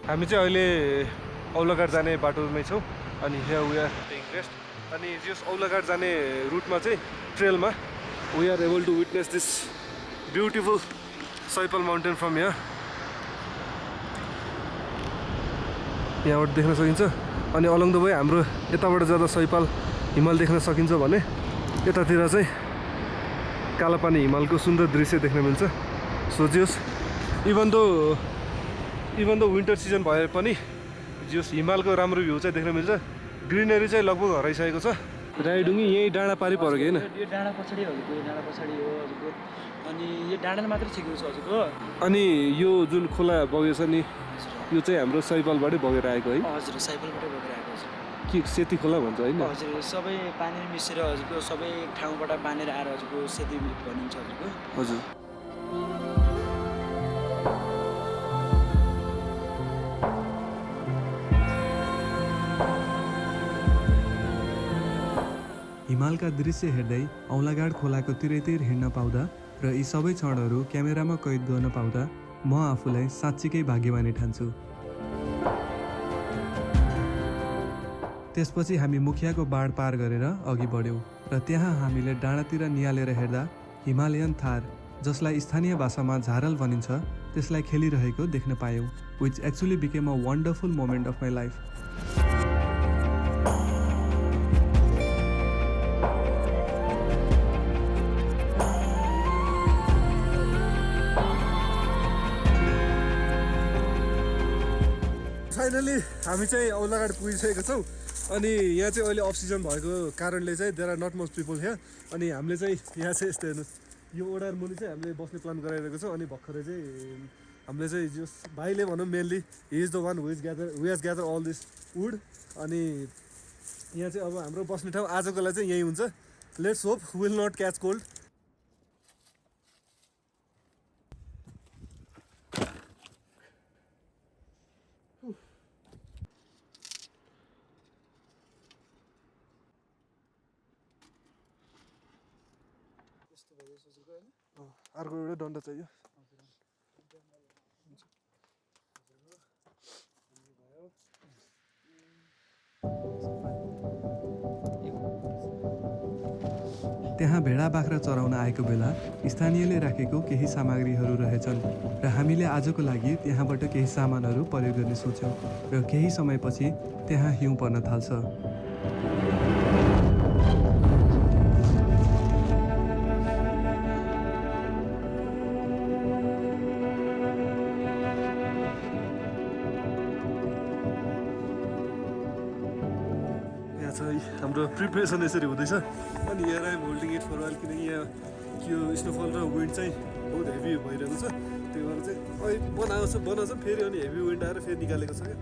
हामी चाहिँ अहिले औलाघाट जाने बाटोमै छौँ अनि here we are taking rest अनि जस औलाघाट जाने रुटमा चाहिँ ट्रेलमा we are able to witness this beautiful Saipal mountain from यहाँबाट देख्न सकिन्छ अनि अलङ द वे हाम्रो यताबाट जाँदा सैपाल हिमाल देख्न सकिन्छ भने यतातिर चाहिँ कालापानी हिमालको सुन्दर दृश्य देख्न मिल्छ सो जस इभन द विन्टर सिजन भए पनि जस हिमालको राम्रो भ्यू चाहिँ देख्न मिल्छ ग्रिनरी चाहिँ लगभग हराइसकेको छ राईडुङ्गी यहीँ डाँडा पारि पऱ्यो कि होइन यो डाँडा पछाडि हजुरको यो डाँडा पछाडि हो हजुरको अनि यो डाँडा मात्रै छेकेको छ हजुरको अनि यो जुन खोला बगेछ नि यो चाहिँ हाम्रो सैपालबाटै बगेर आएको है हजुर साइकलबाटै बगेर आएको छ के सेती खोला भन्छ होइन हजुर सबै पानी मिसेर हजुरको सबै ठाउँबाट बानेर आएर हजुरको सेती भनिन्छ हजुरको हजुर हिमालका दृश्य हेर्दै औलाघाट खोलाको तिरैतिर हिँड्न पाउँदा र यी सबै क्षणहरू क्यामेरामा कैद गर्न पाउँदा म आफूलाई साँच्चीकै भाग्यमानी ठान्छु त्यसपछि हामी मुखियाको बाढ पार गरेर अघि बढ्यौँ र त्यहाँ हामीले डाँडातिर निहालेर हेर्दा हिमालयन थार जसलाई स्थानीय भाषामा झारल भनिन्छ त्यसलाई खेलिरहेको देख्न पायौँ which actually became a wonderful moment of my life finally हामी चाहिँ औलाघाट पुगिसकेको छौँ अनि यहाँ चाहिँ अहिले अफ सिजन भएको कारणले चाहिँ there are not much people here अनि हामीले चाहिँ यहाँ चाहिँ यस्तो हेर्नुहोस् यो ओडार मुनि चाहिँ हामीले बस्ने प्लान गराइरहेको छौँ अनि भर्खरै चाहिँ हामीले चाहिँ जस भाइले भनौँ mainly he is the one who has gather all this wood. अनि यहाँ चाहिँ अब हाम्रो बस्ने ठाउँ आजको लागि चाहिँ यही हुन्छ। Let's hope will not catch cold. अर्को एउटा डन्डा चाहियो। त्यहाँ भेडा बाख्रा चराउन आएको बेला स्थानीयले राखेको केही सामग्रीहरू रहेछन् र हामीले आजको लागि त्यहाँबाट केही सामानहरू प्रयोग गर्ने सोच्यौँ र केही समयपछि त्यहाँ हिउँ पर्न थाल्छ। यहाँ चाहिँ हाम्रो प्रिपरेसन यसरी हुँदैछ। अनि यहाँ I'm holding it for while किनकि यहाँ यो स्नोफल र विन्ड चाहिँ बहुत हेभी भइरहेको छ। त्यही भएर चाहिँ बनाउँछ फेरि अनि हेभी विन्ड आएर फेरि निकालेको छ क्या।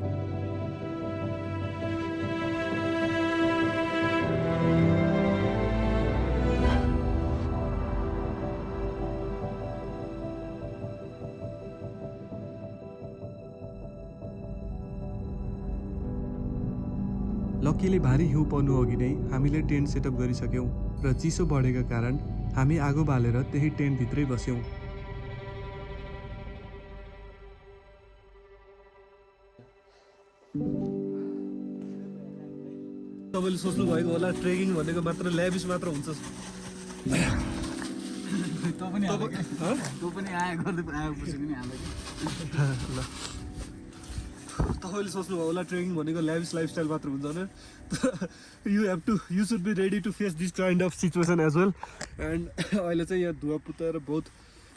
लक्कीले भारी हिउँ पर्नु अघि नै हामीले टेन्ट सेटअप गरिसक्यौँ र चिसो बढेको कारण हामी आगो बालेर त्यही टेन्टभित्रै बस्यौँ। तपाईँले सोच्नु भएको होला ट्रेकिङ भनेको मात्र ल्याबिस मात्र हुन्छ। तपाईँले सोच्नुभयो होला ट्रेकिङ भनेको ल्याभिस लाइफस्टाइल मात्र हुन्छ भने you should be ready to face this kind of situation as well. And अहिले चाहिँ यहाँ धुवा पुत्ताएर बहुत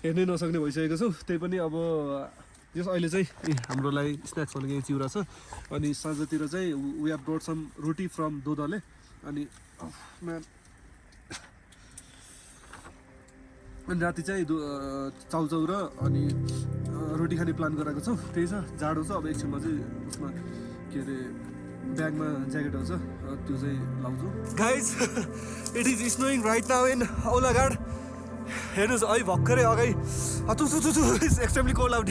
हेर्नै नसक्ने भइसकेको छौँ। त्यही पनि अब जस अहिले चाहिँ हाम्रो लागि स्न्याक्स भनेको यहाँ चिउरा छ। अनि साँझतिर चाहिँ we have brought some roti from Dodale. अनि राति चाहिँ चाउचाउ र अनि रोटी खाने प्लान गराएको छौँ। त्यही छ, जाडो छ। अब एकछिनमा चाहिँ उसमा के अरे ब्यागमा ज्याकेटहरू छ त्यो चाहिँ लाउँछु। Guys it is snowing right now in Aulaghat. हेर्नुहोस् अहिले भर्खरै अगाडि एक्सट्रिमली कोल्ड आउट।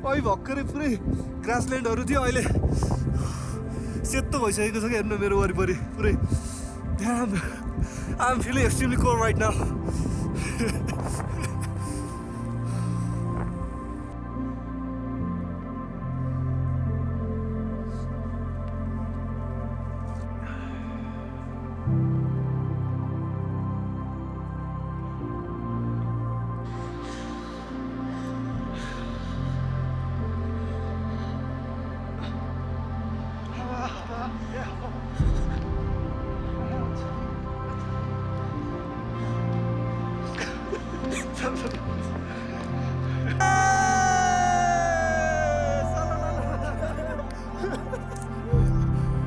अहिले भर्खरै पुरै ग्रासल्यान्डहरू थियो, अहिले सेतो भइसकेको छ क्या। हेर्नु मेरो वरिपरि पुरै I am feeling extremely cold right now.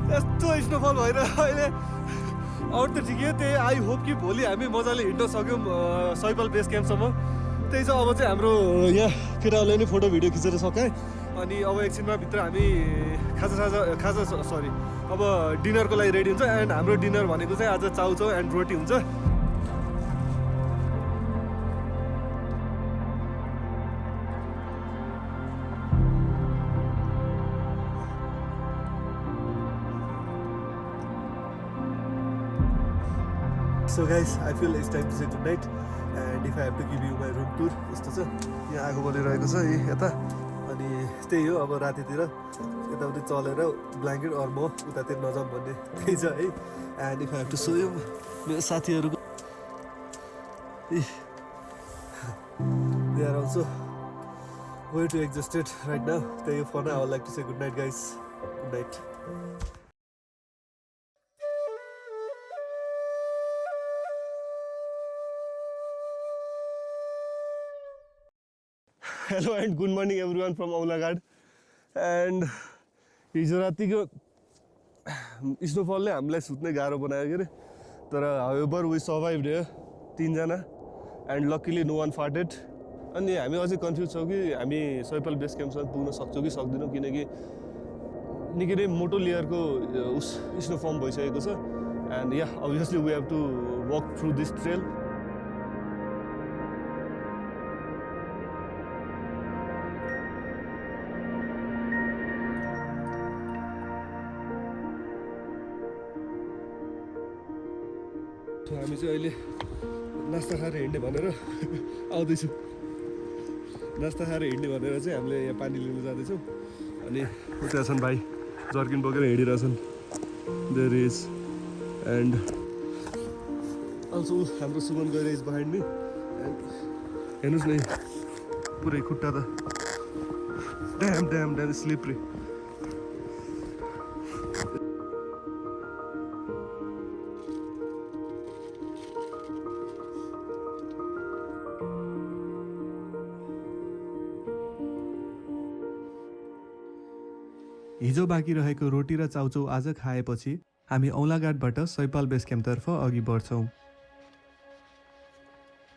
यस्तो स्नोफल भएर अहिले आउट त ठिकै हो। त्यही आई होप कि भोलि हामी मजाले हिँड्न सक्यौँ सैपाल बेस क्याम्पसम्म। त्यही छ, अब चाहिँ हाम्रो यहाँ केटाहरूले नि फोटो भिडियो खिचेर सकाएँ। अनि अब एकछिनमा भित्र हामी अब डिनरको लागि रेडी हुन्छ। एन्ड हाम्रो डिनर भनेको चाहिँ आज चाउचाउ एन्ड रोटी हुन्छ। So guys, I feel it's time to say good night. And if I have to give you my room tour, यस्तो छ। यहाँ आगो बलिरहेको छ यता। अनि त्यही हो, अब रातितिर यताउति चलेर ब्ल्याङ्केट अर म उतातिर नजाउँ भन्ने त्यही छ है। And if I have to show you मेरो साथीहरूको they are also way to existed right now. त्यही हो for now. I would like to say good night guys. Good night. Hello and good morning every one from Aulaghat. And हिजो रातिको स्नोफलले हामीलाई सुत्ने गाह्रो बनायो के अरे। तर हाउएभर वी सर्भाइभ्ड हियर 3 जना। And luckily no one farted. अनि हामी अझै कन्फ्युज छौँ कि हामी सैपाल बेस क्याम्पसम्म पुग्न सक्छौँ कि सक्दैनौँ किनकि निकै नै मोटो लेयरको स्नो फर्म भइसकेको छ and yeah obviously we have to walk through this trail हामी चाहिँ अहिले नास्ता खाएर हिँड्ने भनेर आउँदैछौँ नास्ता खाएर हिँड्ने भनेर चाहिँ हामीले यहाँ पानी लिनु जाँदैछौँ अनि उता छन् भाइ जर्किन बोकेर हिँडिरहेछन् देयर इज एन्ड अल्सो हाम्रो सुमन गएर इज बिहाइन्ड मी एन्ड हेर्नुहोस् न पुरै खुट्टा त ड्याम ड्याम ड्याम स्लिप्री हिजो बाँकी रहेको रोटी र चाउचाउ आज खाएपछि हामी औलाघाटबाट सैपाल बेस क्याम्पतर्फ अघि बढ्छौँ।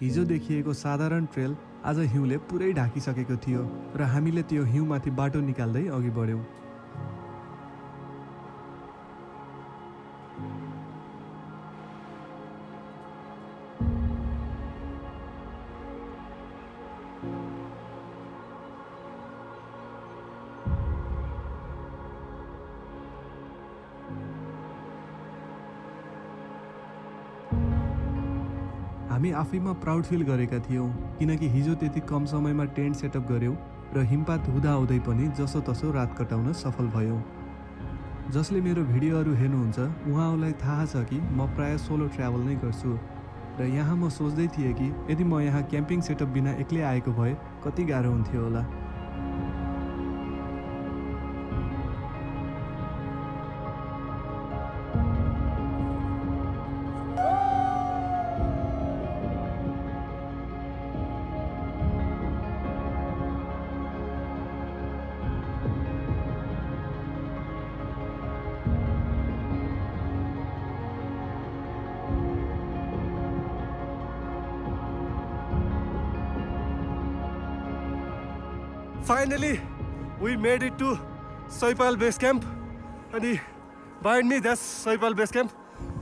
हिजो देखिएको साधारण ट्रेल आज हिउँले पुरै ढाकिसकेको थियो र हामीले त्यो हिउँमाथि बाटो निकाल्दै अघि बढ्यौँ। हामी आफैमा प्राउड फिल गरेका थियौँ किनकि हिजो त्यति कम समयमा टेन्ट सेटअप गऱ्यौँ र हिमपात हुँदाहुँदै पनि जसोतसो रात कटाउन सफल भयौँ। जसले मेरो भिडियोहरू हेर्नुहुन्छ उहाँहरूलाई थाहा छ कि म प्रायः सोलो ट्राभल नै गर्छु र यहाँ म सोच्दै थिएँ कि यदि म यहाँ क्याम्पिङ सेटअप बिना एक्लै आएको भए कति गाह्रो हुन्थ्यो होला। Finally, we made it to Saipal base camp अनि behind me that's Saipal base camp.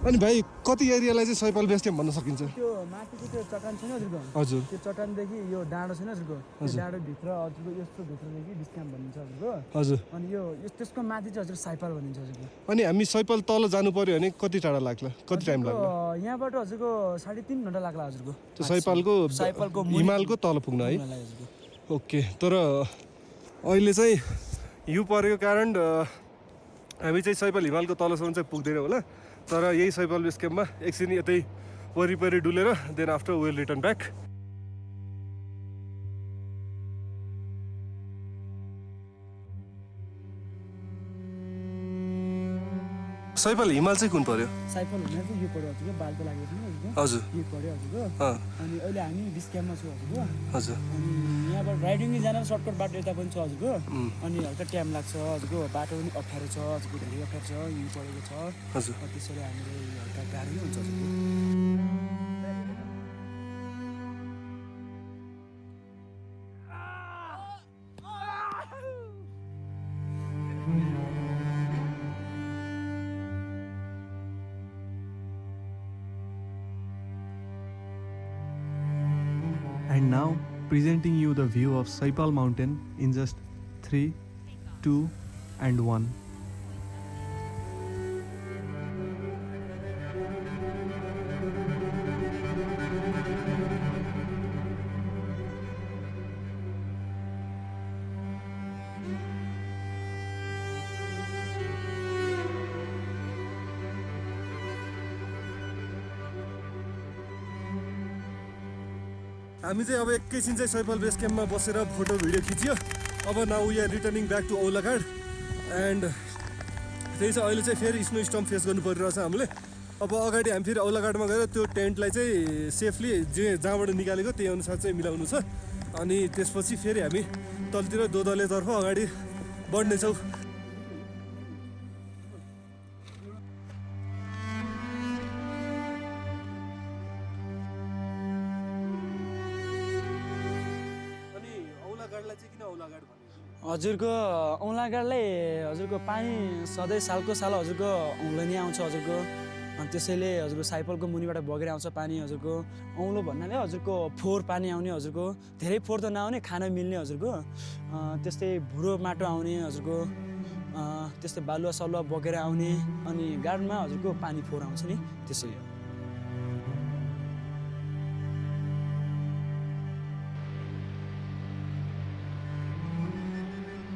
अनि भाइ कति एरियालाई चाहिँ सैपाल बेस क्याम्प भन्न सकिन्छ? त्यो माथिको त्यो चट्टान छैन हजुरको? हजुर। त्यो चट्टानदेखि यो डाँडो छैन हजुरको? त्यो डाँडोभित्र हजुरको यस्तो भित्रदेखि बेस क्याम्प भनिन्छ हजुरको। हजुर। अनि यो त्यसको माथि चाहिँ हजुर सैपाल भनिन्छ हजुरको। अनि हामी सैपाल तल जानु पर्यो भने कति टाढा लाग्ला? कति टाइम लाग्ला? यहाँबाट हजुरको 3.5 घन्टा लाग्ला हजुरको। त्यो सैपालको हिमालको तल पुग्न है? ओके। तर अहिले चाहिँ हिउँ परेको कारण हामी चाहिँ सैपाल हिमालको तलसम्म चाहिँ पुग्दैनौँ होला। तर यही सैपाल बेस क्याम्पमा एकछिन यतै वरिपरि डुलेर then after will return back. Saipal हिमाल चाहिँ कुन पर्यो? सैपाल हिमाल चाहिँ यो पर्यो हजुरको, बालको लागेको छैन हजुरको? हजुर। यो पर्यो हजुरको। अनि अहिले हामी बेस क्याम्पमा छौँ हजुरको। हजुर। अनि यहाँबाट राइडिङै जान सर्टकट बाटो यता पनि छ हजुरको। अनि हल्का टाइम लाग्छ हजुरको, बाटो पनि अप्ठ्यारो छ हजुरको, धेरै अप्ठ्यारो छ, हिउँ परेको छ। हजुर। त्यसैले हामीले हल्का गाह्रो नै हुन्छ हजुरको। And now presenting you the view of Saipal mountain in just 3, 2 and 1. हामी चाहिँ अब एकैछिन चाहिँ सैपाल बेस क्याम्पमा बसेर फोटो भिडियो खिच्यो। अब now we are returning back to Aulaghat and त्यही चाहिँ अहिले चाहिँ फेरि स्नो स्टर्म फेस गर्नु परिरहेछ हामीले। अब अगाडि हामी फेरि औलाघाटमा गएर त्यो टेन्टलाई चाहिँ सेफली जहाँबाट निकालेको त्यही अनुसार चाहिँ मिलाउनु छ। अनि त्यसपछि फेरि हामी तलतिर दोदलेतर्फ अगाडि बढ्नेछौँ। चाहिँ किन औलाघाट भन्ने हजुरको औँलागाडलाई हजुरको पानी सधैँ सालको साल हजुरको औँलो नै आउँछ हजुरको अनि त्यसैले हजुरको साइपलको मुनिबाट बगेर आउँछ पानी हजुरको औँलो भन्नाले हजुरको फोहोर पानी आउने हजुरको धेरै फोहोर त नआउने खान मिल्ने हजुरको त्यस्तै भुरो माटो आउने हजुरको त्यस्तै बालुवा सलुवा बगेर आउने अनि गाडमा हजुरको पानी फोहोर आउँछ नि त्यसैले हो।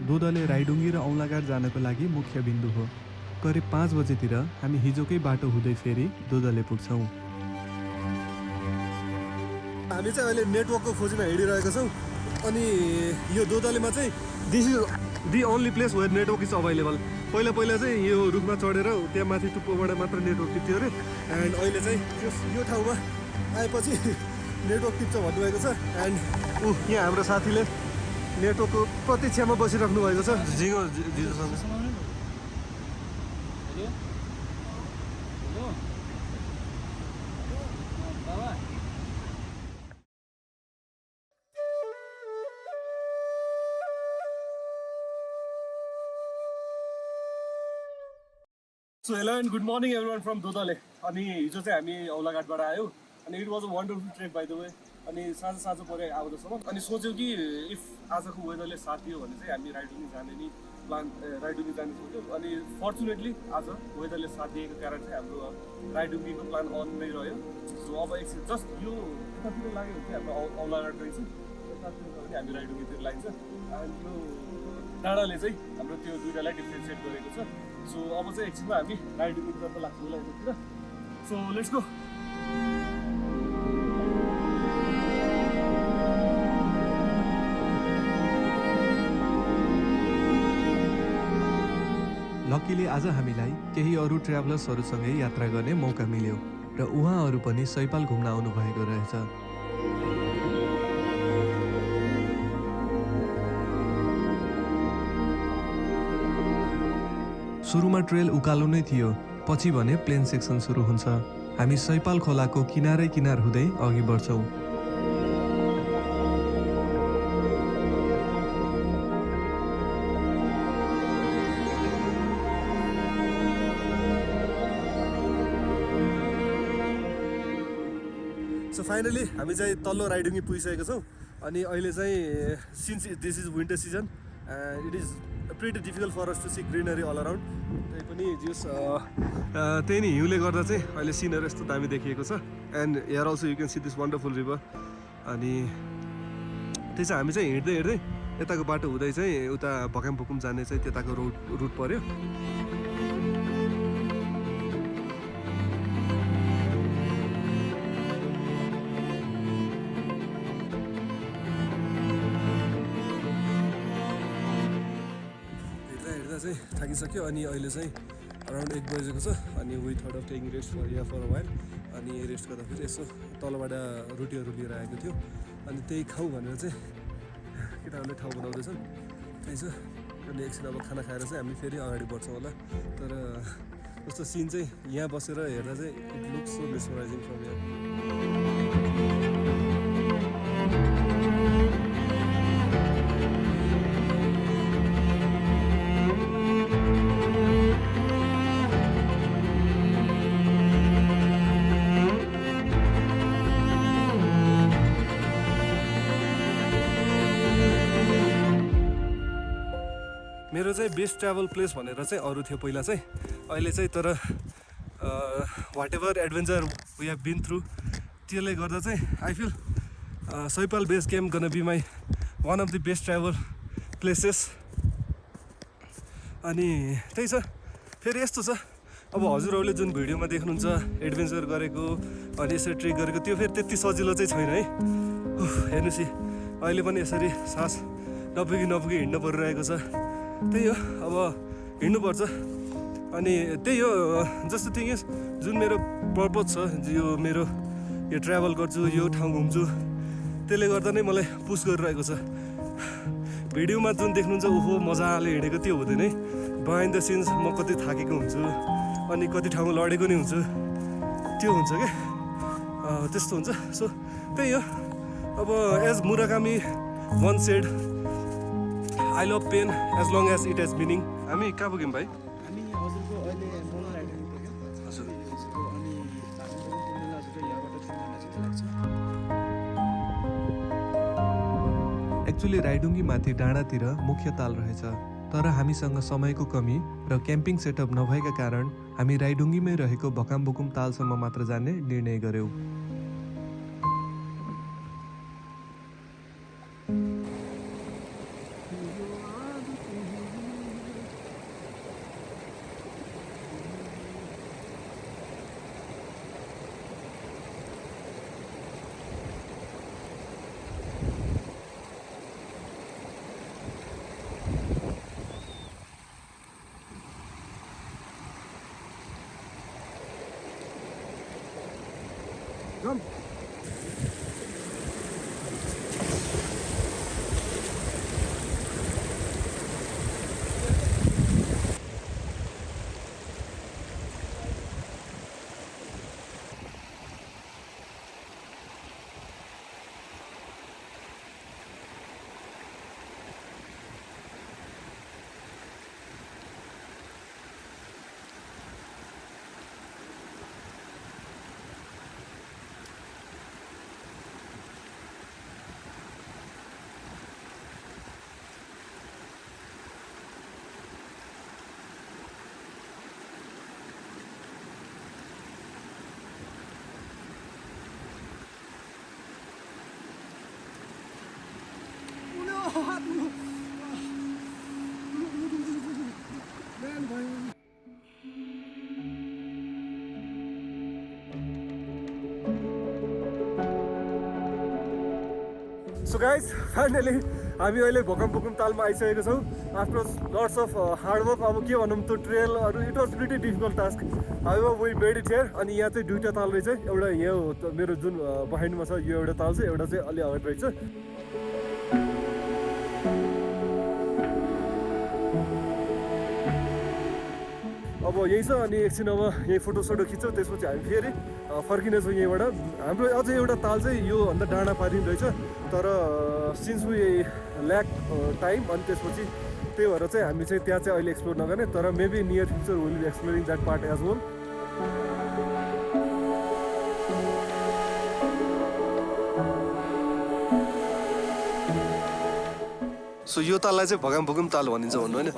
दोदले राइडुङ्गी र औँलाघाट जानको लागि मुख्य बिन्दु हो। करिब 5 बजेतिर हामी हिजोकै बाटो हुँदै फेरि दोदले पुग्छौँ। हामी चाहिँ अहिले नेटवर्कको खोजीमा हिँडिरहेका छौँ अनि यो दोदलेमा चाहिँ this is the only place where network is available. पहिला चाहिँ यो रुखमा चढेर त्यहाँ माथि टुप्पोबाट मात्र नेटवर्क टिप्थ्यो अरे एन्ड अहिले चाहिँ यो ठाउँमा आएपछि नेटवर्क टिप्छ भन्नुभएको छ एन्ड यहाँ हाम्रो साथीले नेटवर्कको प्रतीक्षामा बसिराख्नु भएको छ जिजोसँग। So hello and good morning everyone from Dodale. अनि हिजो चाहिँ हामी औलाघाटबाट आयो अनि it was a wonderful trek by the way. अनि साँझ पऱ्यो आउँदासम्म अनि सोच्यौँ कि इफ आजको वेदरले साथ दियो भने चाहिँ हामी राइडुङ्गी जाने नि राइडुङ्गी जाने सोच्यौँ। अनि फर्चुनेटली आज वेदरले साथ दिएको कारण चाहिँ हाम्रो राइडुङ्गीको प्लान अन नै रह्यो। सो अब एकछिन जस्ट यो यतातिर लाग्यो भने चाहिँ हाम्रो औलाघाट रहेछ, यतातिर भने हामी राइडुङ्गीतिर लाग्छ। अनि यो डाँडाले चाहिँ हाम्रो त्यो दुइटालाई डिफ्रेन्सिएट गरेको छ। सो अब चाहिँ एकछिनमा हामी राइडुङ्गीतर्फ लाग्छौँ होला यतातिर। So let's go. लक्कीले आज हामीलाई केही अरू ट्राभलर्सहरूसँगै यात्रा गर्ने मौका मिल्यो र उहाँहरू पनि सैपाल घुम्न आउनु भएको रहेछ। सुरुमा ट्रेल उकालो नै थियो, पछि भने प्लेन सेक्सन सुरु हुन्छ। हामी सैपाल खोलाको किनारै किनार हुँदै अघि बढ्छौँ। सो फाइनली हामी चाहिँ तल्लो राइडुङ्गी पुगिसकेको छौँ अनि अहिले चाहिँ since this is winter season it is pretty difficult for us to see greenery all around. त्यही पनि जस त्यही नै हिउँले गर्दा चाहिँ अहिले सिनहरू यस्तो दामी देखिएको छ and here also you can see this wonderful river. अनि त्यही चाहिँ हामी चाहिँ हिँड्दै हिँड्दै यताको बाटो हुँदै चाहिँ उता भकामपुकुम जाने चाहिँ त्यताको रुट पऱ्यो। चाहिँ थाकिसक्यो अनि अहिले चाहिँ अराउन्ड 1 बजेको छ अनि we thought of taking rest for for a while. अनि रेस्ट गर्दाखेरि यसो तलबाट रोटीहरू लिएर आएको थियो अनि त्यही खाउँ भनेर चाहिँ केटाहरूले ठाउँ बनाउँदैछन्। त्यही छ अनि एकछिन अब खाना खाएर चाहिँ हामी फेरि अगाडि बढ्छौँ होला। तर कस्तो सिन चाहिँ यहाँ बसेर हेर्दा चाहिँ it looks so mesmerising from here. मेरो चाहिँ बेस्ट ट्राभल प्लेस भनेर चाहिँ अरू थियो पहिला चाहिँ, अहिले चाहिँ तर whatever adventure we have been through त्यसले गर्दा चाहिँ I feel Saipal base camp gonna be my one of the best travel places. अनि त्यही छ फेरि यस्तो छ अब हजुरहरूले जुन भिडियोमा देख्नुहुन्छ एडभेन्चर गरेको अनि यसरी ट्रेक गरेको त्यो फेरि त्यति सजिलो चाहिँ छैन है। हेर्नुहोस् अहिले पनि यसरी सास नपुगी हिँड्नु परिरहेको छ। त्यही हो अब हिँड्नुपर्छ। अनि त्यही हो जस्तो थिङ इज जुन मेरो पर्पज छ यो मेरो यो ट्राभल गर्छु यो ठाउँ घुम्छु त्यसले गर्दा नै मलाई पुस गरिरहेको छ। भिडियोमा जुन देख्नुहुन्छ ओहो मजाले हिँडेको त्यो हुँदैन है। बिहाइन्ड द सिन्स म कति थाकेको हुन्छु अनि कति ठाउँमा लडेको नि हुन्छु त्यो हुन्छ क्या त्यस्तो हुन्छ। सो त्यही हो अब as Murakami one said I love pain as long as it has meaning. हामी कहाँ पुग्यौँ भाइ? हामी हजुरको अहिले मोला राइड पुग्यो हजुर अनि हजुरको यहाँबाट ट्रेन चाहिँ लाग्छ। एक्चुली राइडुङ्गी माथि डाँडातिर मुख्य ताल रहेछ, तर हामीसँग समयको कमी र क्याम्पिङ सेटअप नभएका कारण हामी राइडुङ्गीमै रहेको भकामबुकुम तालसम्म मात्र जाने निर्णय गर्यौँ। सो गाइज फाइनली हामी अहिले भकामबुकुम तालमा आइसकेको छौँ आफ्टर लट्स अफ हार्डवर्क। अब के भनौँ त्यो ट्रेलहरू it was pretty difficult task, however we made it here. अनि यहाँ चाहिँ दुईवटा ताल रहेछ, एउटा यहाँ हो मेरो जुन बिहाइन्डमा छ यो एउटा ताल छ, एउटा चाहिँ अलि अगाडि रहेछ। अब यही छ अनि एकछिन अब यही फोटोसोटो खिच्छौँ, त्यसपछि हामी फेरि फर्किनेछौँ यहीँबाट। हाम्रो अझै एउटा ताल चाहिँ योभन्दा डाँडा पारिन रहेछ, तर सिन्स वी ल्याक टाइम अनि त्यसपछि त्यही भएर चाहिँ हामी चाहिँ त्यहाँ चाहिँ अहिले एक्सप्लोर नगर्ने, तर maybe near future will be exploring that part as well. So यो ताललाई चाहिँ भकामबुकुम ताल भनिन्छ भन्नु होइन?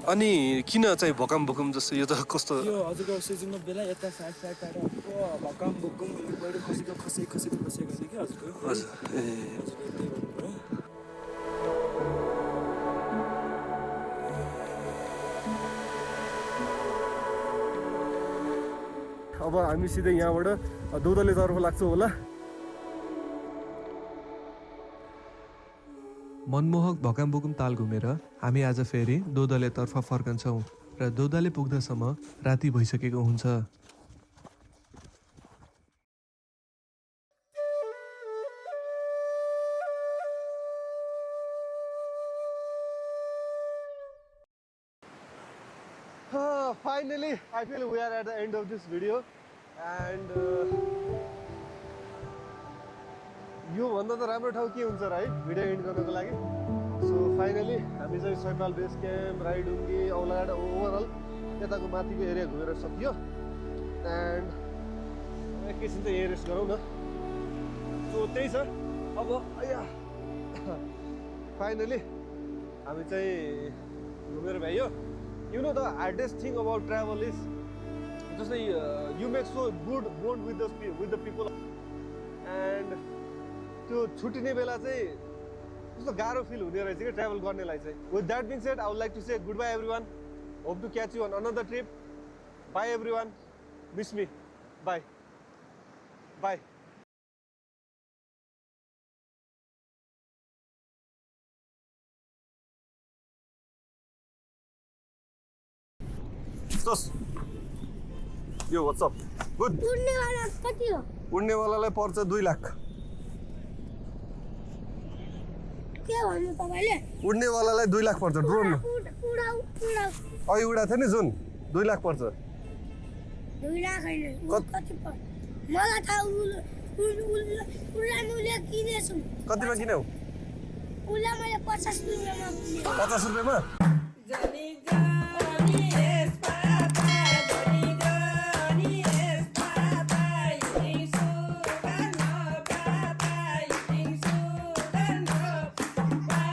अनि किन चाहिँ भकामबुकुम जस्तो यो त कस्तो? यो हजुरको सिजनको बेला यता साइड साइडबाट भकामबुकुम बढी खसेको खसेको गर्ने कि हजुरको। हजुर ए अब हामी सिधै यहाँबाट दौदलेतर्फ लाग्छौँ होला। मनमोहक भकामबुकुम ताल घुमेर हामी आज फेरि दोदलेतर्फ फर्कन्छौँ र दोदले पुग्दासम्म राति भइसकेको हुन्छ। Finally, I feel we are at the end of this video and यो भन्दा त राम्रो ठाउँ के हुन्छ र है भिडियो एन्ड गर्नको लागि। सो फाइनली हामी चाहिँ सैपाल बेस क्याम्प, राइडुङ्गी, औलाघाट ओभरअल यताको माथिको एरिया घुमेर सकियो एन्ड एकैछिन चाहिँ यहाँ रेस्ट गरौँ न। सो त्यही छ अब फाइनली हामी चाहिँ घुमेर भ्याइयो। You know the hardest thing about travel is just you make so good bond with the people and त्यो छुट्टिने बेला चाहिँ कस्तो गाह्रो फिल हुने रहेछ कि ट्राभल गर्नेलाई चाहिँ। With that being said, I would like to say goodbye everyone. Hope to catch you on another trip. Bye everyone. Miss me. Bye. Bye. यो व्हाट्सअप गुड उड्नेवाला कति हो? उड्नेवालालाई पर्छ 2 लाख। के भन्नु तपाईले? उड्नेवालालाई 2 लाख पर्छ ड्रोनमा। उडाउ अघि उडा थियो नि जुन 2 लाख पर्छ। 2 लाख हैन कति पर्छ? मलाई थाहा उड्लानुले किनेछु। कतिमा किन्यौ? उसलाई मैले 50 रुपियाँमा किने। 50 रुपियाँमा? जाने